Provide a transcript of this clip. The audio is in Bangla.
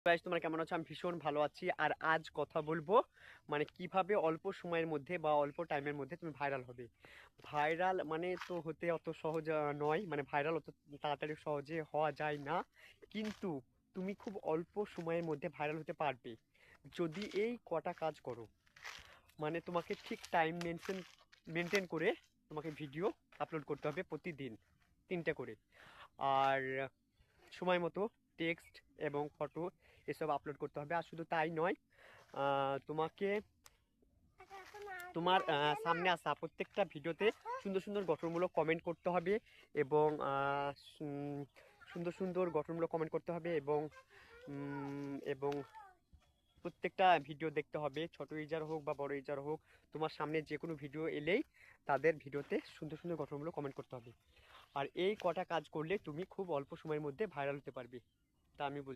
গাইস, তোমরা কেমন আছো? আমি ভীষণ ভালো আছি। আর আজ কথা বলবো মানে কিভাবে অল্প সময়ের মধ্যে বা অল্প টাইমের মধ্যে তুমি ভাইরাল হবে। ভাইরাল মানে তো হতে অত সহজ নয়, মানে ভাইরাল অত তাড়াতাড়ি সহজে হওয়া যায় না, কিন্তু তুমি খুব অল্প সময়ের মধ্যে ভাইরাল হতে পারবে যদি এই কটা কাজ করো। মানে তোমাকে ঠিক টাইম মেনটেন করে তোমাকে ভিডিও আপলোড করতে হবে প্রতিদিন 3টে করে। আর সময় মতো টেক্সট এবং ফটো এসব আপলোড করতে হবে। আর শুধু তাই নয়, তোমাকে তোমার সামনে আসা প্রত্যেকটা ভিডিওতে সুন্দর সুন্দর গঠনমূলক কমেন্ট করতে হবে এবং সুন্দর সুন্দর গঠনমূলক কমেন্ট করতে হবে এবং প্রত্যেকটা ভিডিও দেখতে হবে, ছোট ইউজার হোক বা বড় ইউজার হোক। তোমার সামনে যে কোনো ভিডিও এলেই তাদের ভিডিওতে সুন্দর সুন্দর গঠনমূলক কমেন্ট করতে হবে। আর এই কটা কাজ করলে তুমি খুব অল্প সময়ের মধ্যে ভাইরাল হতে পারবে, তা আমি বলছি।